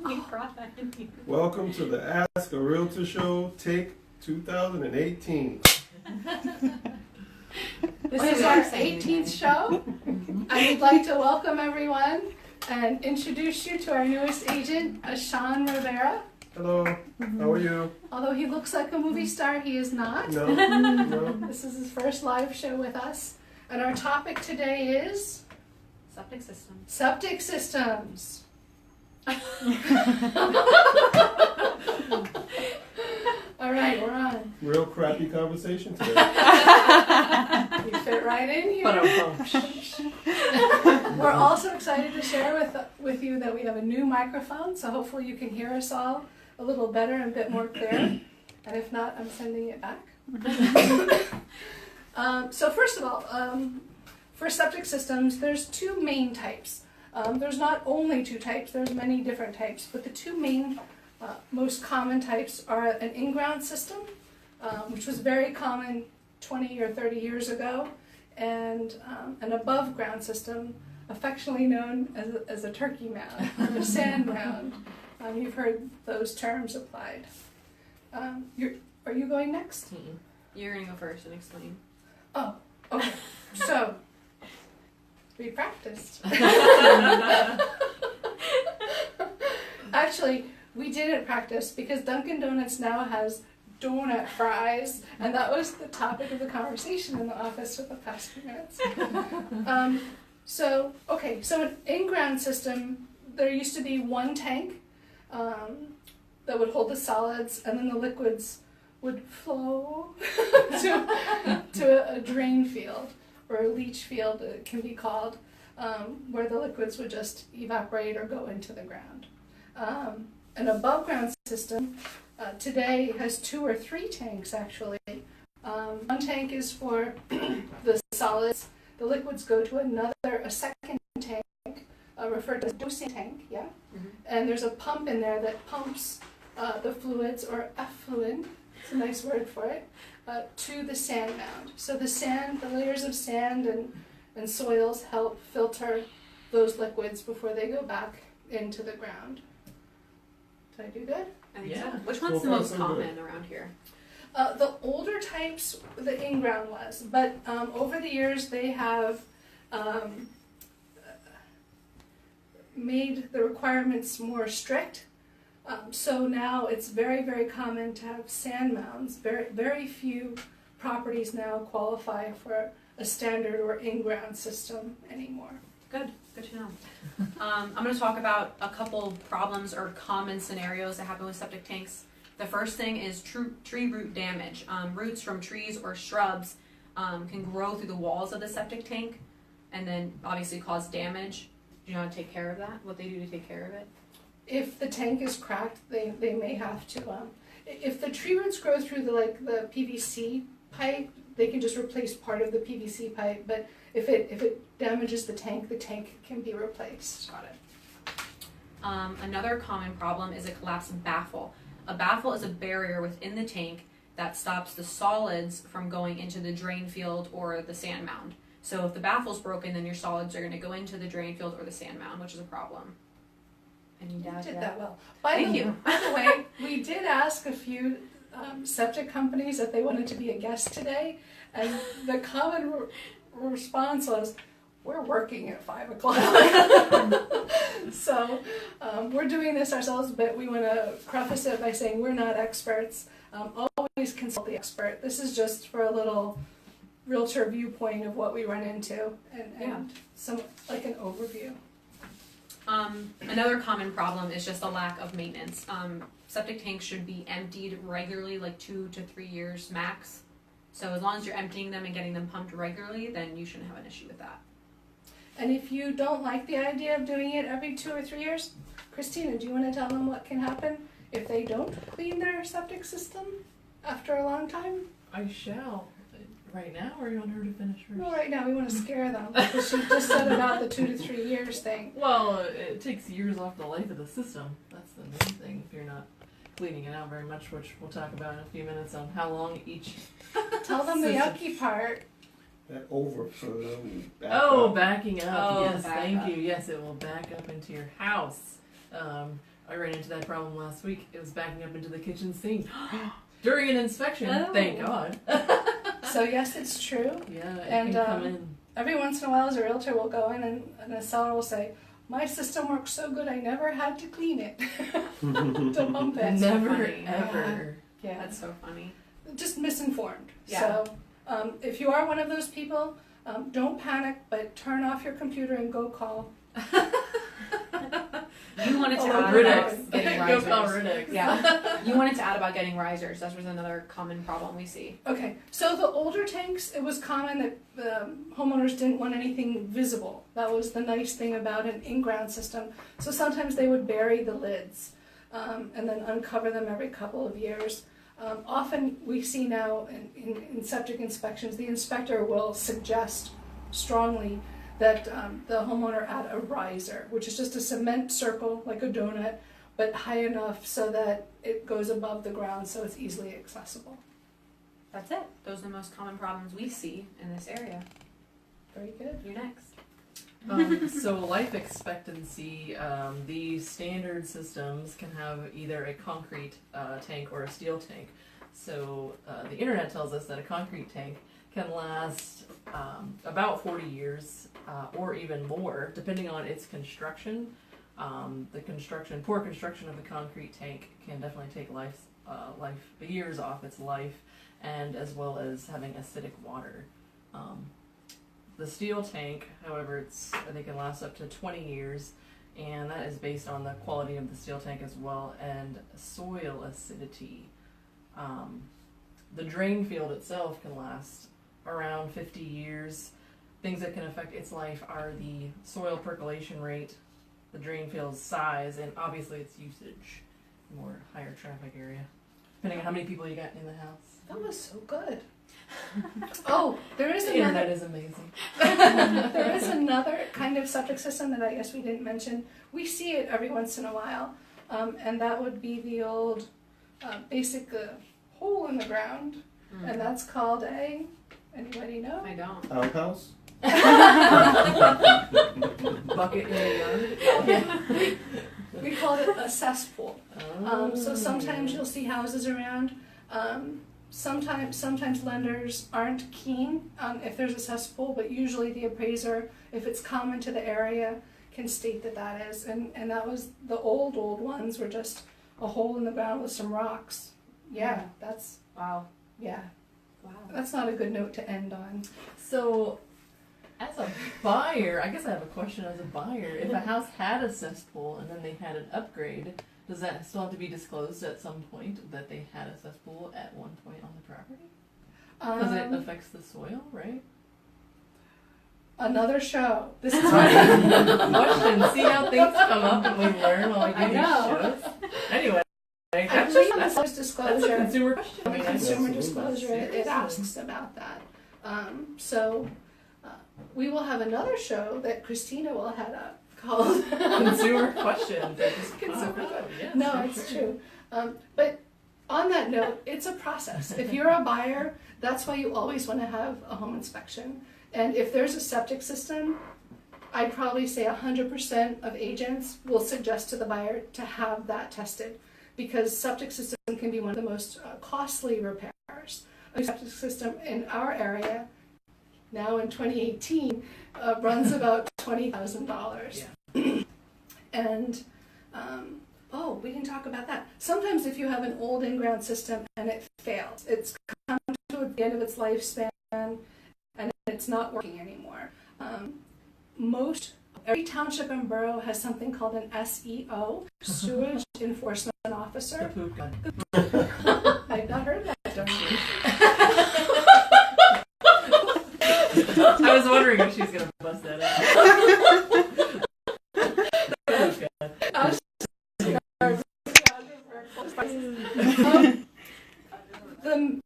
We brought that in here. Welcome to the Ask a Realtor Show, take 2018. This is our 18th show. I would like to welcome everyone and introduce you to our newest agent, Sean Rivera. Hello, how are you? Although he looks like a movie star, he is not. No, no. This is his first live show with us. And our topic today is Septic systems. septic systems. All right, we're on. Real crappy conversation today. You fit right in here. We're also excited to share with you that we have a new microphone, so hopefully you can hear us all a little better and a bit more clear. And if not, I'm sending it back. So first of all, for septic systems, there's two main types. There's not only two types, there's many different types, but the two main most common types are an in-ground system, which was very common 20 or 30 years ago, and an above-ground system, affectionately known as a turkey mound or a sand mound. You've heard those terms applied. Are you going next? You're going to go first and explain. Oh, okay. So, we practiced. Actually, we didn't practice because Dunkin' Donuts now has donut fries, and that was the topic of the conversation in the office for the past few minutes. So an in-ground system, there used to be one tank that would hold the solids, and then the liquids would flow to a drain field, or a leach field it can be called, where the liquids would just evaporate or go into the ground. An above ground system today has 2 or 3 tanks actually. One tank is for the solids. The liquids go to a second tank, referred to as a dosing tank, yeah? Mm-hmm. And there's a pump in there that pumps the fluids, or effluent, it's a nice word for it, to the sand mound. So the layers of sand and soils help filter those liquids before they go back into the ground. Did I do good? I think so. Which one's the most common around here? The older types, the in-ground was, but over the years they have made the requirements more strict. So now it's very, very common to have sand mounds. Very, very few properties now qualify for a standard or in-ground system anymore. Good to know. I'm going to talk about a couple problems or common scenarios that happen with septic tanks. The first thing is tree root damage. Roots from trees or shrubs can grow through the walls of the septic tank and then obviously cause damage. Do you know how to take care of that? What they do to take care of it? If the tank is cracked, they may have to. If the tree roots grow through the PVC pipe, they can just replace part of the PVC pipe. But if it damages the tank can be replaced. Got it. Another common problem is a collapsed baffle. A baffle is a barrier within the tank that stops the solids from going into the drain field or the sand mound. So if the baffle's broken, then your solids are going to go into the drain field or the sand mound, which is a problem. You did that well. By the way, we did ask a few septic companies if they wanted to be a guest today, and the common response was, "We're working at 5 o'clock." So we're doing this ourselves, but we want to preface it by saying we're not experts. Always consult the expert. This is just for a little realtor viewpoint of what we run into and some like an overview. Another common problem is just a lack of maintenance. Septic tanks should be emptied regularly, like 2 to 3 years max. So as long as you're emptying them and getting them pumped regularly, then you shouldn't have an issue with that. And if you don't like the idea of doing it every 2 or 3 years, Christina, do you want to tell them what can happen if they don't clean their septic system after a long time? I shall. Right now, or you want her to finish first? Well, right now we want to scare them because she just said about the 2 to 3 years thing. Well, it takes years off the life of the system. That's the main thing. If you're not cleaning it out very much, which we'll talk about in a few minutes on how long each. Tell them the yucky part. That overflow. Backing up. Oh, yes, back thank up. you. Yes, it will back up into your house. I ran into that problem last week. It was backing up into the kitchen sink during an inspection. Oh. Thank God. So yes, it's true. Yeah, it And, can come in. Every once in a while, as a realtor, will go in and a seller will say, "My system works so good, I never had to clean it to pump it." so Never funny. ever. Yeah, That's so funny. just misinformed. Yeah. So if you are one of those people, don't panic, but turn off your computer and go call. You wanted to Oh, add Riddick. about getting Go call risers. Riddick. Yeah. You wanted to add about getting risers. That was another common problem we see. Okay, so the older tanks, it was common that homeowners didn't want anything visible. That was the nice thing about an in-ground system. So sometimes they would bury the lids and then uncover them every couple of years. Often we see now in septic inspections, the inspector will suggest strongly that the homeowner add a riser, which is just a cement circle like a donut, but high enough so that it goes above the ground so it's easily accessible. That's it. Those are the most common problems we see in this area. Very good. You're next. So life expectancy, these standard systems can have either a concrete tank or a steel tank. So the internet tells us that a concrete tank can last about 40 years or even more, depending on its construction. Poor construction of the concrete tank can definitely take years off its life, and as well as having acidic water. The steel tank, however, they can last up to 20 years, and that is based on the quality of the steel tank as well, and soil acidity. The drain field itself can last around 50 years. Things that can affect its life are the soil percolation rate, the drain field's size, and obviously its usage. More higher traffic area, depending on how many people you got in the house. That was so good. Oh, there is The internet another. is amazing. There is another kind of septic system that I guess we didn't mention. We see it every once in a while, and that would be the old basic hole in the ground, and that's called a. Anybody know? I don't. Outhouse? Bucket in the yard. Yeah. We call it a cesspool. So sometimes you'll see houses around. Sometimes lenders aren't keen if there's a cesspool, but usually the appraiser, if it's common to the area, can state that that is. And that was the old ones were just a hole in the ground with some rocks. Yeah, that's, Wow. yeah, Wow. that's not a good note to end on. So, as a buyer, I guess I have a question as a buyer. If a house had a cesspool and then they had an upgrade, does that still have to be disclosed at some point that they had a cesspool at one point on the property? Because it affects the soil, right? Another show. This is Question. See how things come up and we learn while we do I these know. shows? Anyway, I that's believe on the a seller's disclosure. consumer question. On I the mean, consumer Absolutely. disclosure, it asks about that. So we will have another show that Christina will head up called consumer question. That just Consumer pop up. Yes, No, for it's sure. true. But on that note, it's a process. If you're a buyer, that's why you always want to have a home inspection. And if there's a septic system, I'd probably say 100% of agents will suggest to the buyer to have that tested, because septic system can be one of the most costly repairs. A septic system in our area, now in 2018, runs about $20,000. Yeah. And we can talk about that. Sometimes if you have an old in-ground system and it fails, it's come to the end of its lifespan and it's not working anymore. Every township and borough has something called an SEO, Sewage Enforcement The Officer. poop gun. I've not heard that term. I was wondering if she's gonna bust that out.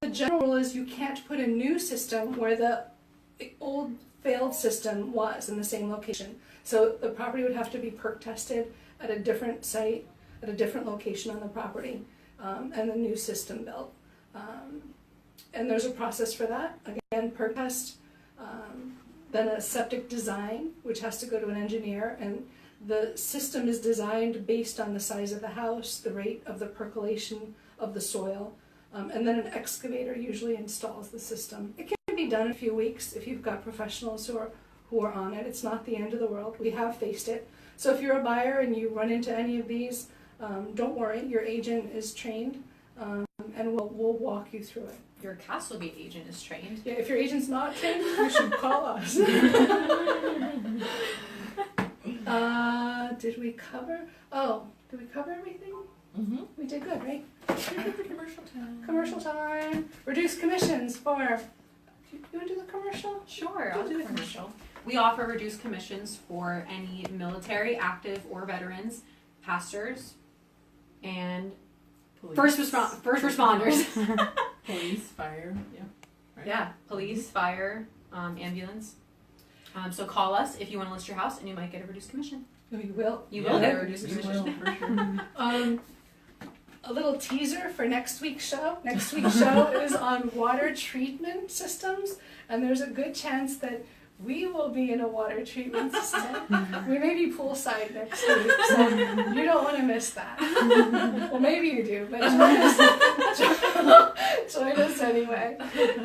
The general rule is you can't put a new system where the old failed system was in the same location. So the property would have to be perk tested at a different site, at a different location on the property, and the new system built. And there's a process for that. Again, perk test, then a septic design, which has to go to an engineer, and The system is designed based on the size of the house, the rate of the percolation of the soil, and then an excavator usually installs the system. It can be done in a few weeks if you've got professionals who are on it. It's not the end of the world. We have faced it. So if you're a buyer and you run into any of these, don't worry, your agent is trained, and we'll walk you through it. Your Castle Gate agent is trained. Yeah, if your agent's not trained, you should call us. Did we cover everything? Mm-hmm. We did good, right? Commercial time. Commercial time. Reduced commissions for. You want to do the commercial? Sure, I'll do the commercial. We offer reduced commissions for any military, active, or veterans, pastors, and Police. first responders. Police, fire, yeah. Right. Yeah, police, fire, ambulance. So call us if you want to list your house, and you might get a reduced commission. We will. You Yeah, will get a reduced you commission. will, for sure. A little teaser for next week's show. Next week's show is on water treatment systems, and there's a good chance that we will be in a water treatment system. We may be poolside next week, so you don't want to miss that. Well, maybe you do, but join us anyway.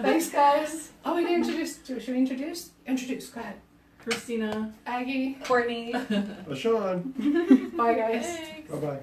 Thanks, guys. Oh, we didn't introduce. Should we introduce? Introduce. Go ahead. Christina. Aggie. Courtney. Sean. Bye, guys. Thanks. Bye bye.